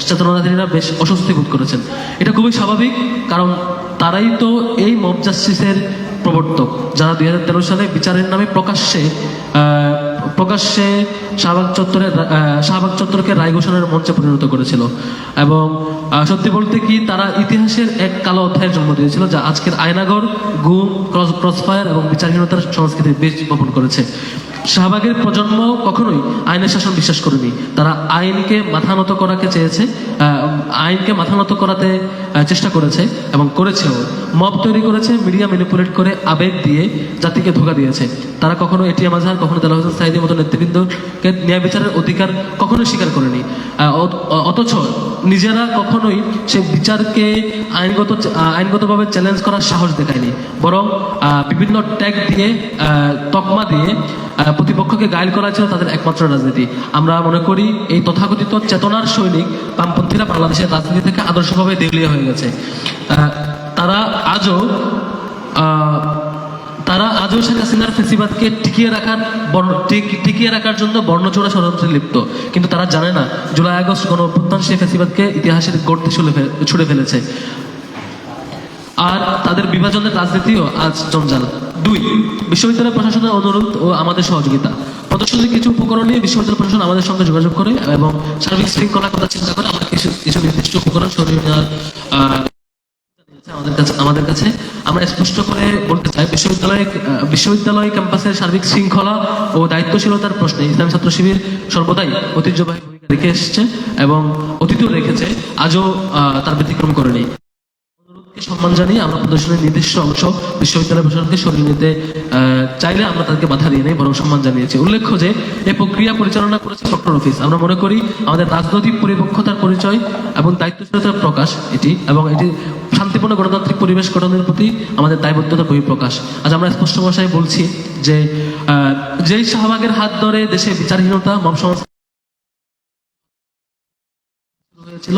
চেতনাধারীরা বেশ অস্বস্তি বোধ করেছেন। এটা খুবই স্বাভাবিক, কারণ তারাই তো এই মব জাস্টিসের প্রবর্তক, যারা 2013 সালে বিচারের নামে প্রকাশ্যে শাহবাগ চত্বরকে রায় ঘোষণার মঞ্চে পরিণত করেছিল। এবং সত্যি বলতে কি, তারা ইতিহাসের এক কালো অধ্যায়ের জন্ম দিয়েছিল, যা আজকের আয়নাঘর, গুম, ক্রসফায়ার এবং বিচারহীনতার সংস্কৃতি বেশ বপন করেছে। শাহবাগের প্রজন্ম কখনোই আইনের শাসন বিশ্বাস করেনি। তারা আইনকে মাথা নত করাকে চেয়েছে, আইনকে মাথা নত করাতে চেষ্টা করেছে এবং করেছেও। মব তৈরি করেছে, মিডিয়া ম্যানিপুলেট করে, আবেগ দিয়ে জাতিকে ধোঁকা দিয়েছে। তারা কখনো এটিএম আজহার, কখনো দেলোয়ার হোসেন সাঈদীর মতো নেতৃবৃন্দকে ন্যায় বিচারের অধিকার কখনোই স্বীকার করেনি। অথচ নিজেরা কখনোই সে বিচারকে আইনগতভাবে চ্যালেঞ্জ করার সাহস দেখায়নি, বরং বিভিন্ন ট্যাগ দিয়ে, তকমা দিয়ে প্রতিপক্ষকে গায়েল করা ছিল তাদের একমাত্র রাজনীতি। আমরা মনে করি এই তথাকথিত চেতনার সৈনিক বামপন্থীরা বাংলাদেশের রাজনীতি থেকে আদর্শভাবে দেউলিয়া হয়ে গেছে। তারা আজও শেখ হাসিনার ফেসিবাদকে টিকিয়ে রাখার জন্য বর্ণচোরা ষড়যন্ত্রে লিপ্ত। কিন্তু তারা জানে না, জুলাই আগস্ট গণ অভ্যুত্থান সেই ফেসিবাদকে ইতিহাসের গর্তে ছুড়ে ফেলেছে। আর তাদের বিভাজনের রাজনীতিও আজ জঞ্জাল। 2, বিশ্ববিদ্যালয় প্রশাসনের অনুরোধ ও আমাদের সহযোগিতা। প্রদর্শনের কিছু উপকরণ নিয়ে বিশ্ববিদ্যালয় প্রশাসন আমাদের সঙ্গে যোগাযোগ করে এবং সার্বিক শৃঙ্খলার কথা চিন্তা করে আমরা কিছু নির্দিষ্ট উপকরণ সরিয়ে নেওয়ার আমাদের কাছে। আমরা স্পষ্ট করে বলতে চাই, বিশ্ববিদ্যালয় ক্যাম্পাসের সার্বিক শৃঙ্খলা ও দায়িত্বশীলতার প্রশ্নে ইসলামী ছাত্র শিবির সর্বদাই ঐতিহ্যবাহী ভূমিকা রেখে এসেছে এবং অতীতেও রেখেছে, আজও তার ব্যতিক্রম করেনি। সম্মান জানিয়ে আমরা প্রদর্শনের নির্দিষ্ট অংশ বিশ্ববিদ্যালয় প্রশাসনকে সরিয়ে নিতে চাইলে আমরা তাদেরকে বাধা দিয়ে নেই, বরং সম্মান জানিয়েছি। উল্লেখ্য যে এই প্রক্রিয়া পরিচালনা করেছে প্রক্টর অফিস। আমরা মনে করি আমাদের রাজনৈতিক পরিপক্কতার পরিচয় এবং দায়িত্বশীলতার প্রকাশ এটি, এবং এটি শান্তিপূর্ণ গণতান্ত্রিক পরিবেশ গঠনের প্রতি আমাদের দায়বদ্ধতার বহিঃপ্রকাশ। আজ আমরা স্পষ্ট ভাষায় বলছি যে যেই শাহবাগের হাত ধরে দেশে বিচারহীনতা, মব সংস্কৃতি হয়েছিল,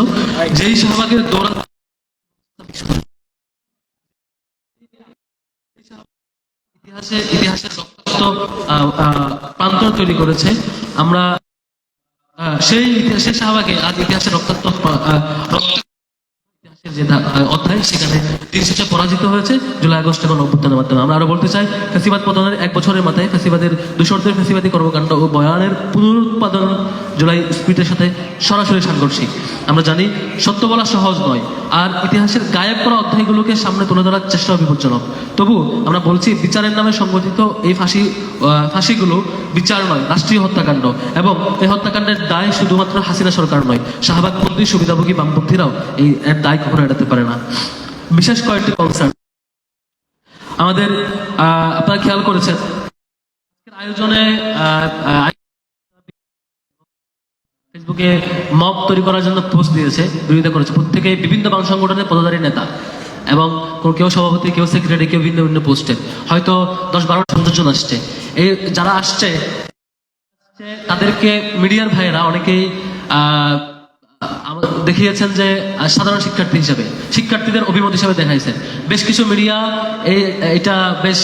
যেই শাহবাগের ইতিহাসের রক্তাক্ত প্রান্তর তৈরি করেছে, আমরা সেই শাহবাগে আজ ইতিহাসের রক্তাক্ত যে অধ্যায়, সেখানে ৩০ পরাজিত হয়েছে জুলাই আগস্ট এবং অভ্যুত্থানের মাধ্যমে। আমরা আরো বলতে চাই, ফ্যাসিবাদ পতনের 1 বছরের মাথায় ফ্যাসিবাদের দূষরদের ফ্যাসিবাদী কর্মকাণ্ড ও বয়ানের পুনরুৎপাদন জুলাই স্পিরিটের সাথে সরাসরি সাংঘর্ষিক। আমরা জানি সত্য বলা সহজ নয়, আর ইতিহাসের গায়েব করা অধ্যায়গুলোকে সামনে তুলে ধরার চেষ্টা বিপজ্জনক। তবু আমরা বলছি, বিচারের নামে সংগঠিত এই ফাঁসিগুলো বিচার নয়, রাষ্ট্রীয় হত্যাকাণ্ড। এবং এই হত্যাকাণ্ডের দায় শুধুমাত্র হাসিনা সরকার নয়, শাহবাগপন্থী সুবিধাভোগী বামপন্থীরাও এর দায় কখনো এড়াতে পারে না। বিশেষ কয়েকটি কনসার্ন আমাদের, আপনারা খেয়াল করেছেন আয়োজনে ফেসবুকে মব তৈরি করার জন্য পোস্ট দিয়েছে, বিরোধিতা করেছে প্রত্যেকে বিভিন্ন বাম সংগঠনের পদাধারী নেতা, এবং কেউ সভাপতি, কেউ সেক্রেটারি, কেউ ভিন্ন ভিন্ন পোস্টে, হয়তো 10-12 জন আসছে। এই যারা আসছে তাদেরকে মিডিয়ার ভাইয়েরা অনেকেই দেখিয়েছেন যে সাধারণ শিক্ষার্থী হিসেবে, শিক্ষার্থীদের অভিমত হিসেবে দেখাইছেন। বেশ কিছু মিডিয়া এটা বেশ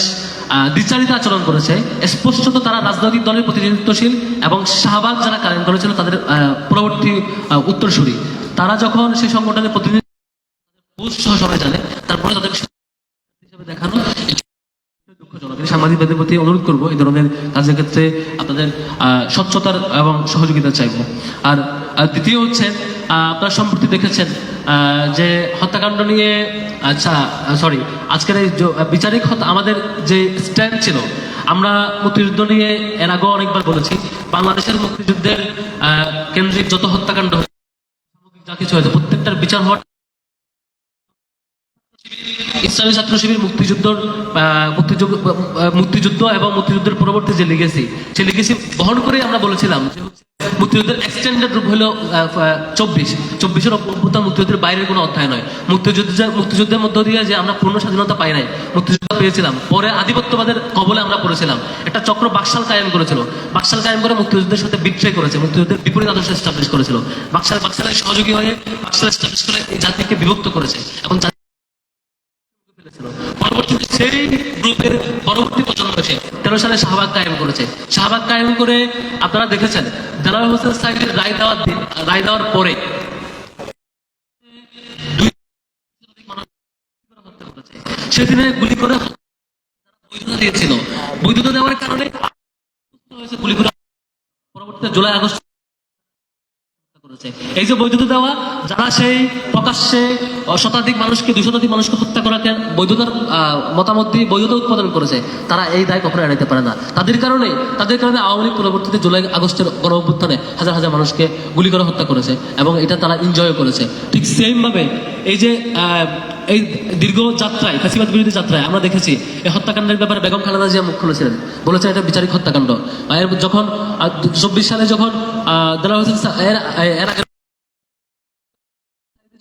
দ্বিচারিত আচরণ করেছে। স্পষ্টত তারা রাজনৈতিক দলের প্রতিনিধিত্বশীল এবং শাহবাগ যারা কায়েম করেছিল তাদের পরবর্তী উত্তরসূরি। তারা যখন সেই সংগঠনের প্রতিনিধি সবাই জানে, তারপরে তাদের হিসেবে দেখানো দুঃখজনক। সাংবাদিকদের প্রতি অনুরোধ করবো, এই ধরনের কাজের ক্ষেত্রে আপনাদের স্বচ্ছতার এবং সহযোগিতা চাইবো। আর দ্বিতীয় হচ্ছে, আপনারা সম্প্রতি দেখেছেন যে হত্যাকাণ্ড নিয়ে, আজকের এই বিচারিক আমাদের যে স্ট্যান্ড ছিল, আমরা মুক্তিযুদ্ধ নিয়ে এর আগেও অনেকবার বলেছি, বাংলাদেশের মুক্তিযুদ্ধের কেন্দ্রিক যত হত্যাকাণ্ড হয়েছে, যা কিছু হয়েছে, প্রত্যেকটার বিচার হওয়ার ইসলামী ছাত্র শিবির মুক্তিযুদ্ধ এবং মুক্তিযুদ্ধের পরবর্তী যে লিগেসি, সেই লিগেসি বহন করে আমরা বলেছিলাম যে মুক্তিযুদ্ধের এক্সটেন্ডেড রূপ হলো 24 অভ্যুত্থান মুক্তিযুদ্ধের বাইরের কোনো অধ্যায় নয়। মুক্তিযুদ্ধের মধ্য দিয়ে যে আমরা পূর্ণ স্বাধীনতা পাই নাই, মুক্তিযুদ্ধ পেয়েছিলাম, পরে আধিপত্যবাদের কবলে আমরা পড়েছিলাম। একটা চক্র বাকশাল কায়েম করেছিল, বাকশাল কায়েম করে মুক্তিযুদ্ধের সাথে বিট্রে করেছে, মুক্তিযুদ্ধের বিপরীত আদর্শ এস্টাবলিশ করেছিল। বাকশালের সহযোগী হয়ে বাকশাল এস্টাবলিশ করে এই জাতিকে বিভক্ত করেছে এবং সেই গ্রুপের পরবর্তী প্রজন্ম এসে 13 সালে শাহবাগ কায়েম করেছে। শাহবাগ কায়েম করে আপনারা দেখেছেন দেলোয়ার হোসেন সাঈদীর রায় দেওয়ার পরে সেদিনে গুলি করে বৈধতা দিয়েছিল। বৈধতা দেওয়ার কারণে গুলি করে পরবর্তীতে জুলাই আগস্ট করেছে। এই যে বৈধতা দেওয়া, যারা সেই প্রকাশ্যে শতাধিক মানুষকে 200 শতাধিক মানুষকে হত্যা করাকে বৈধতার মতামত দিয়ে বৈধতা উৎপাদন করেছে, তারা এই দায় কখনো এড়াইতে পারে না। তাদের কারণে আওয়ামী লীগ পরবর্তীতে জুলাই আগস্টের গণঅভ্যুত্থানে হাজার হাজার মানুষকে গুলি করে হত্যা করেছে এবং এটা তারা এনজয় করেছে। ঠিক সেম ভাবে এই যে এই দীর্ঘ যাত্রায়, ফ্যাসিবাদ বিরোধী যাত্রায় আমরা দেখেছি এই হত্যাকাণ্ডের ব্যাপারে বেগম খালেদা জিয়া মুখ খুলেছিলেন, বলেছেন এটা বিচারিক হত্যাকাণ্ড। যখন 24 সালে যখন দেলোয়ার হোসেন এর আগে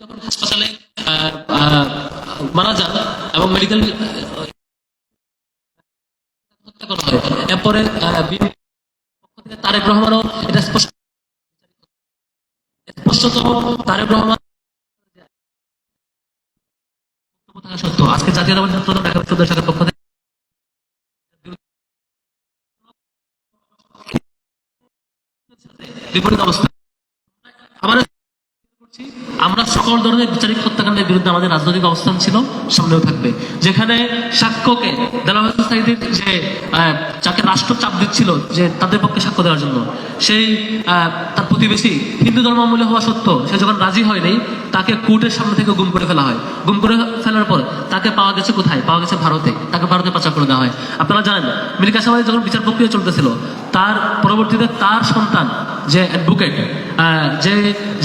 যখন হাসপাতালে মারা যান এবং মেডিকেল হত্যা করা হয়, এরপরে তারেক রহমানও এটা স্পষ্টত তারেক রহমান সত্য আজকে জাতীয়তাবাদী ছাত্রদল ঢাকা বিশ্ববিদ্যালয় শাখার পক্ষ থেকে বিপরীত অবস্থা। আমরা সকল ধরনের বিচারিক হত্যাকাণ্ডের বিরুদ্ধে আমাদের রাজনৈতিক অবস্থান ছিল, সামনেও থাকবে। যেখানে সাক্ষ্যকে দেলোয়ার হোসেন সাঈদীর যে যাকে রাষ্ট্র চাপ দিচ্ছিল যে তাদের পক্ষে সাক্ষ্য দেওয়ার জন্য, সেই তার প্রতিবেশী হিন্দু ধর্মাবলম্বী হওয়া সত্ত্বেও সে যখন রাজি হয়নি, তাকে কোর্টের সামনে থেকে গুম করে ফেলা হয়। গুম করে ফেলার পর তাকে পাওয়া গেছে কোথায়? পাওয়া গেছে ভারতে। তাকে ভারতে পাচার করে দেওয়া হয়। আপনারা জানেন মীর কাসেম আলী যখন বিচার প্রক্রিয়া চলতেছিল, তার পরবর্তীতে তার সন্তান যে অ্যাডভোকেট,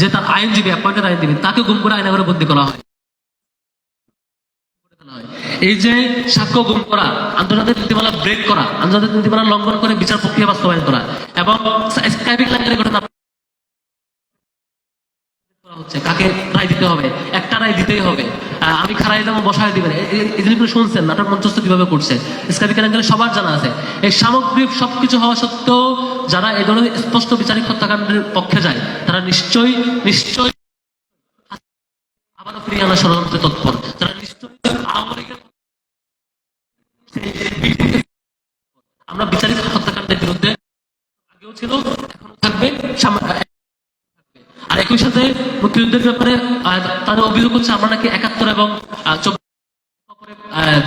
যে তার আইনজীবী, অ্যাপয়েন্টেড আইনজীবী, তাকে গুম করে আয়নাঘরে বন্দী করা হয়। এই যে সাক্ষ্য গুম করা, আন্তর্জাতিক নীতিমালা ব্রেক করা, আন্তর্জাতিক নীতিমালা লঙ্ঘন করে বিচার প্রক্রিয়া বাস্তবায়ন করা এবং স্কাইপিং লাইনের ঘটনা হচ্ছে, কাকে রায় দিতে হবে, একটা রায় দিতেই হবে, আমি খারাই দাম বসায় দিবেন, এই জিনিসগুলো শুনছেন নাটক মঞ্চস্থ কিভাবে করছে স্কাইপিং লাইনের সবার জানা আছে। এই সামগ্রিক সবকিছু হওয়া সত্ত্বেও যারা এই ধরনের স্পষ্ট বিচারিক হত্যাকাণ্ডের পক্ষে যায়, তারা নিশ্চয়ই আবারও ফিরিয়ে আনার ষড়যন্ত্রে তৎপর। তারা নিশ্চয়ই আমরা বিচারিক হত্যাকাণ্ডের বিরুদ্ধে আগেও ছিল, এখনো থাকবে। আর একই সাথে মুক্তিযুদ্ধের ব্যাপারে তাদের অভিযোগ হচ্ছে আমরা নাকি 71 এবং 24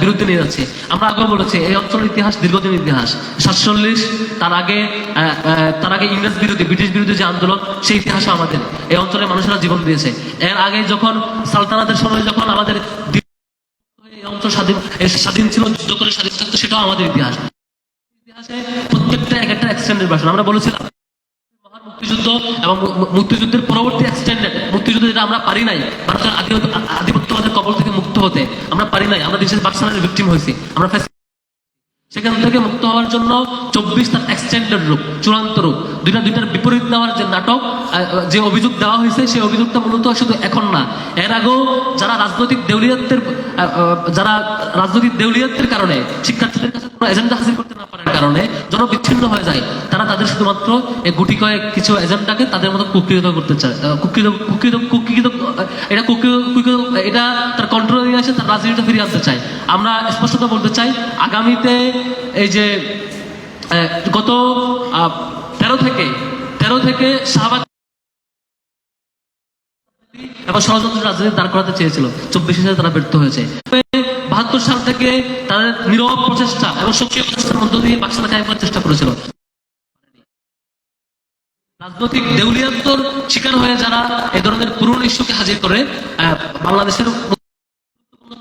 বিরুদ্ধে নিয়ে যাচ্ছি। আমরা আগেও বলেছি এই অঞ্চলের ইতিহাস দীর্ঘদিন ইতিহাস। 47 তার আগে ইংরেজ বিরোধী, ব্রিটিশ বিরোধী যে আন্দোলন, সেই ইতিহাসও আমাদের। এই অঞ্চলের মানুষেরা জীবন দিয়েছে। এর আগে যখন সালতানাতের সময় যখন আমাদের এই অঞ্চল স্বাধীন ছিল, যুদ্ধ করে স্বাধীন থাকতো, সেটাও আমাদের ইতিহাস। ইতিহাসে প্রত্যেকটা একটা এক্সটেন্ডেড ভার্সন। আমরা বলেছিলাম মহান মুক্তিযুদ্ধ এবং মুক্তিযুদ্ধের পরবর্তী এক্সটেন্ডেড মুক্তিযুদ্ধ, যেটা আমরা পারি নাই ভারতের আধিপত্যবাদের কবল থেকে মুক্ত হতে, আমরা পারি নাই, আমরা দেশের পাকিস্তানের ভিকটিম হয়েছি, আমরা সেখান থেকে মুক্ত হওয়ার জন্য 24 তার এক্সটেন্ডেড রূপ, চূড়ান্ত রূপ, দুইটার বিপরীত দেওয়ার যে নাটক, যে অভিযোগ দেওয়া হয়েছে, সেই অভিযোগটা মূলত শুধু এখন না, এর আগেও যারা রাজনৈতিক দেউলিয়াত্বের কারণে শিক্ষার্থীদের কাছে কোনো এজেন্ডা হাসিল করতে না পারার কারণে জনবিচ্ছিন্ন হয়ে যায়, তারা তাদের শুধুমাত্র এই গুটি কয়েক কিছু এজেন্ডাকে তাদের মতো কুকৃত করতে চায়, এটা তার কন্ট্রোলে নিয়ে আসে, তার রাজনীতিটা ফিরিয়ে আনতে চায়। আমরা স্পষ্টত বলতে চাই, আগামীতে এই যে গত 13 থেকে শাহবাগ এবং ষড়যন্ত্র রাজনীতি দাঁড় করাতে চেয়েছিল, 24 সালে তারা ব্যর্থ হয়েছে। 72 সাল থেকে তাদের নীরব প্রচেষ্টা এবং সক্রিয় প্রচেষ্টার মধ্য দিয়ে পাকিস্তান কায়েম করার চেষ্টা করেছিল। রাজনৈতিক দেউলিয়াত্বর শিকার হয়ে যারা এই ধরনের পুরনো ইস্যুকে হাজির করে বাংলাদেশের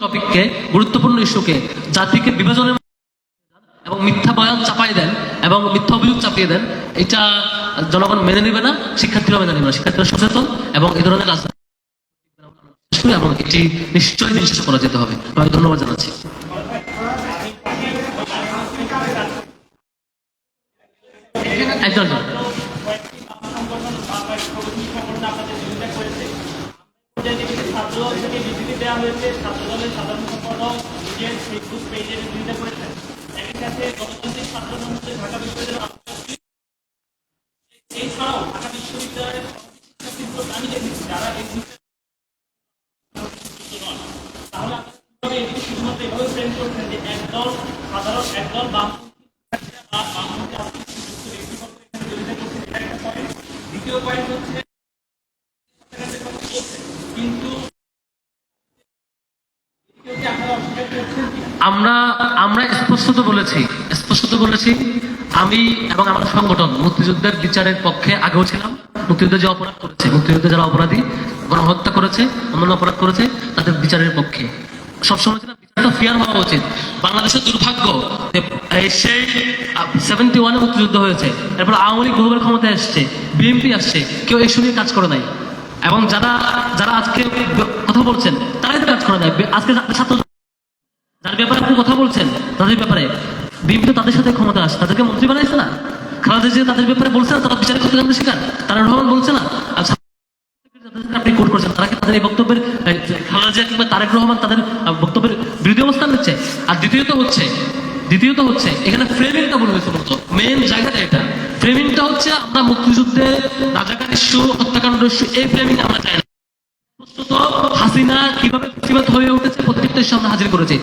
টপিককে, গুরুত্বপূর্ণ ইস্যুকে জাতিকে বিভাজনের এবং মিথ্যা বয়ান চাপাই দেন এবং মিথ্যা অভিযোগ চাপিয়ে দেন, এটা জনগণ মেনে নেবে না, শিক্ষার্থীরা মেনে নেবে না। শিক্ষার্থীরা সচেতন এবং এই ধরনের রাজনীতি এবং এটি নিশ্চয়ই নিশ্চিত করা যেতে হবে। আমি ধন্যবাদ জানাচ্ছি। একজন এছাড়াও ঢাকা বিশ্ববিদ্যালয়ের যারা তাহলে শুধুমাত্র এভাবে ফ্রেম করছেন একদল বামপন্থী বা বামপন্থী রাজনৈতিক ব্যক্তিবর্গ এখানে বিরোধিতা করছেন, এটা একটা পয়েন্ট। দ্বিতীয় পয়েন্ট হচ্ছে হত্যাকাণ্ডের কথা বলছেন, কিন্তু এদিকেও কি আপনারা অস্বীকার করছেন কিনা? আমরা আমরা স্পষ্টত বলেছি আমি এবং আমার সংগঠন মুক্তিযুদ্ধের বিচারের পক্ষে আগেও ছিলাম। মুক্তিযুদ্ধে যে অপরাধ করেছে, মুক্তিযুদ্ধে যারা অপরাধী, গণহত্যা করেছে, অন্যান্য অপরাধ করেছে, তাদের বিচারের পক্ষে সবসময় ছিলাম। বিচারটা ফেয়ার হওয়া উচিত। বাংলাদেশের দুর্ভাগ্য যে সেই 71-এ মুক্তিযুদ্ধ হয়েছে, এরপর আওয়ামী লীগ বহুবার ক্ষমতায় আসছে, বিএনপি আসছে, কেউ এই নিয়ে কাজ করে নাই। এবং যারা যারা আজকে কথা বলছেন তারাই তো কাজ করে নাই। আজকে ছাত্র যার ব্যাপারে আপনি কথা বলছেন, তাদের ব্যাপারে বিএনপি তো তাদের সাথে ক্ষমতা আসে, তাদেরকে মন্ত্রী বানাইছে না। খালেদা জিয়া তাদের ব্যাপারে বলছে না, তারা বিচার হত্যাকাণ্ডের শিকার, তারা রহমান বলছে না। আর যাদেরকে আপনি কোট করছেন তারা কি তাদের এই বক্তব্যের খালেদা জিয়া কিংবা তারেক রহমান তাদের বক্তব্যের বিরোধী অবস্থান নিচ্ছে? আর দ্বিতীয়ত হচ্ছে এখানে ফ্রেমিংটা ভুল হয়েছে। মূলত মেন জায়গাটা এটা, ফ্রেমিংটা হচ্ছে আমরা মুক্তিযুদ্ধে রাজাকার ইস্যু, হত্যাকাণ্ড ইস্যু, এই ফ্রেমিং আমরা চাই না। বস্তুত হাসিনা কিভাবে প্রতিবাদ হয়ে উঠেছে প্রত্যেকটা ইস্যু আমরা হাজির করেছি।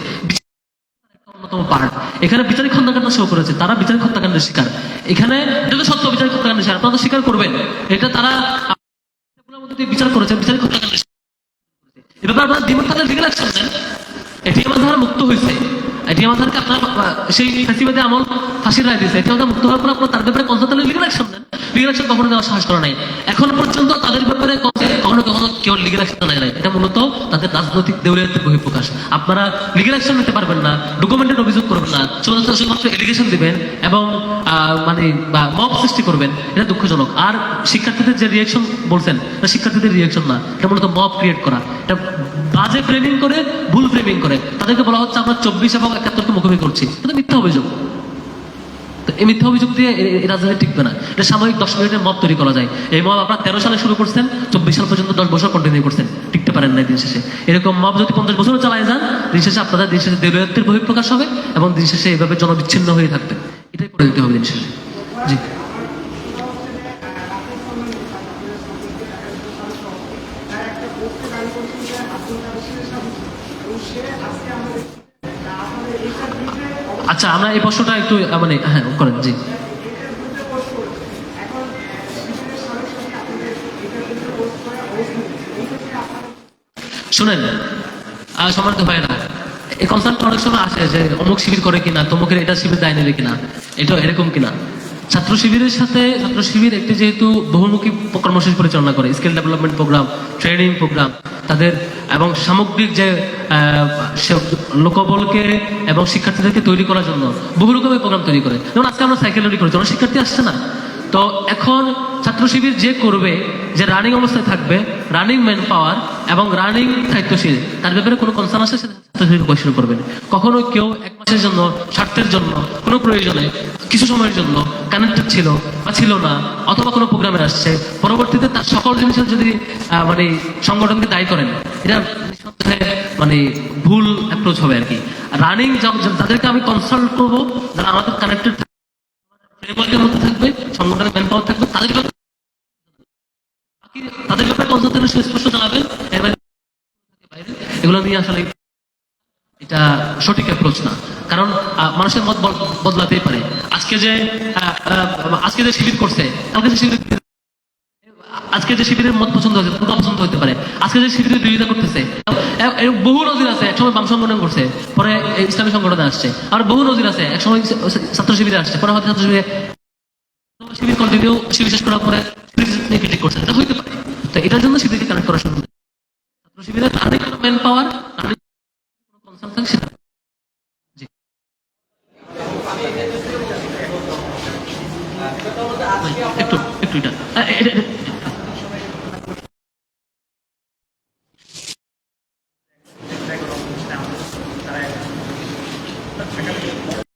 অন্যতম পার্ট এখানে বিচারিক হত্যাকাণ্ড শো করেছে, তারা বিচারিক হত্যাকাণ্ডের শিকার। এখানে এটা তো সত্য, বিচারিক হত্যাকাণ্ডের শিকার, আপনারা তো স্বীকার করবেন। এটা তারা বিচার করেছে, বিচারিক হত্যাকাণ্ডের শিকার। এ ব্যাপারে আপনারা দ্বিমত থাকলে লিগ্যাল অ্যাকশন নেন। এটি আমার ধারা মুক্ত হয়েছে, এটি আমাদেরকে আপনার সেই ফ্যাসিবাদী আমল ফাঁসির রায় দিয়েছে, এটি আমাদের মুক্ত হওয়ার পর আপনার তার ব্যাপারে কনসালটেন্ট লিগ্যাল অ্যাকশন নেন। লিগ্যাল অ্যাকশন কখনো দেওয়ার সাহস করা নাই এখন পর্যন্ত। তাদের ব্যাপারে কখনো কেউ লিগ্যাল অ্যাকশন নেয় নাই। এটা মূলত তাদের রাজনৈতিক দেউলিয়াতের বহিঃপ্রকাশ। আপনারা লিগ্যাল অ্যাকশন নিতে পারবেন না, ডকুমেন্টেড অভিযোগ করবেন না, শুধুমাত্র এলিগেশন দিবেন এবং মানে মব সৃষ্টি করবেন। এটা দুঃখজনক। আর শিক্ষার্থীদের যে রিয়েকশন বলছেন, এটা শিক্ষার্থীদের রিয়েকশন না, এটা মূলত মব ক্রিয়েট করা। এটা বাজে ফ্রেমিং করে, ভুল ফ্রেমিং করে তাদেরকে বলা হচ্ছে আমরা 24 এবং 71-কে মুখোমুখি করছি। এটা মিথ্যা অভিযোগ। তো এই মিথ্যা অভিযোগ দিয়ে এই রাজনীতি টিকবে না। এটা সাময়িক 10 মিনিটের মব তৈরি করা যায়। এই মব আপনারা 13 সালে শুরু করছেন, 24 সাল পর্যন্ত 10 বছর কন্টিনিউ করছেন, টিকতে পারেন না। দিন শেষে এরকম মব যদি 50 বছরও চালায় যান, দিন শেষে আপনাদের দিন শেষে দেউলিয়াতের বহিঃপ্রকাশ হবে এবং দিন শেষে এইভাবে জনবিচ্ছিন্ন হয়ে থাকবে। এটাই করে দিতে হবে দিন শেষে। জি আচ্ছা, আমরা এই প্রশ্নটা একটু মানে হ্যাঁ করেন। জি শুনেন সম্মানিত ভাইরা, এই কনসার্ন অনেক সময় আসে যে অমুক শিবির করে কিনা, তমুকের এটা শিবির দায় নেবে কিনা, এটা এরকম কিনা। ছাত্র শিবিরের সাথে ছাত্র শিবির একটি যেহেতু বহুমুখী কর্মসূচি পরিচালনা করে, skill development programme, training programme তাদের, এবং সামগ্রিক যে লোকবলকে এবং শিক্ষার্থীদেরকে তৈরি করার জন্য বহু রকমের প্রোগ্রাম তৈরি করে। যেমন আজকে আমরা সাইকেল তৈরি করেছি, অনেক শিক্ষার্থী আসছে না। তো এখন ছাত্র শিবির যে করবে, যে রানিং অবস্থায় থাকবে, রানিং ম্যান পাওয়ার এবং রানিং দায়িত্বশীল, তার ব্যাপারে কোনো কনসার্ন আসে সেটা ছাত্র শিবির কোয়েশ্চেন করবেন। কখনো কেউ 1 মাসের জন্য, স্বার্থের জন্য, কোনো প্রয়োজনে, কিছু সময়ের জন্য কানেক্টেড ছিল বা ছিল না, অথবা কোনো প্রোগ্রামে আসছে, পরবর্তীতে তার সকল জিনিসের যদি মানে সংগঠনকে দায়ী করেন, এটা মানে ভুল অ্যাপ্রোচ হবে আর কি। রানিং তাদেরকে আমি কনসাল্ট করবো, যারা আমাদের কানেক্টেড ফ্রেমওয়ার্কের মধ্যে থাকবে, সংগঠনের ম্যান পাওয়ার থাকবে, তাদের ব্যাপারে কনসালটেন্ট স্পষ্ট জানাবেন। এগুলো নিয়ে আসলে এটা সঠিক অ্যাপ্রোচ না, কারণ মানুষের মত বদলাতেই পারে। আজকে যে শিবির করছে, আজকে যে শিবিরের মত পছন্দ হয়েছে, পুরো পছন্দ হতে পারে। আজকে যে শিবিরের বিরোধিতা করতেছে, বহু নজির আছে। একসময় বাম সংগঠন করছে, পরে ইসলামী সংগঠনে আসছে। আর বহু নজির আছে, একসময় ছাত্র শিবিরে আসছে, পরে হয়তো ছাত্র শিবির কন্টিনিউ শিবির শেষ করার পরে ক্রিটিক করছে। এটা হইতে পারে। তো এটার জন্য শিবিরকে কানেক্ট করা শুরু করে ছাত্র শিবিরের তাদের কোনো ম্যান পাওয়ার, কনসার্ন থাকে সেটা। জি একটু এটা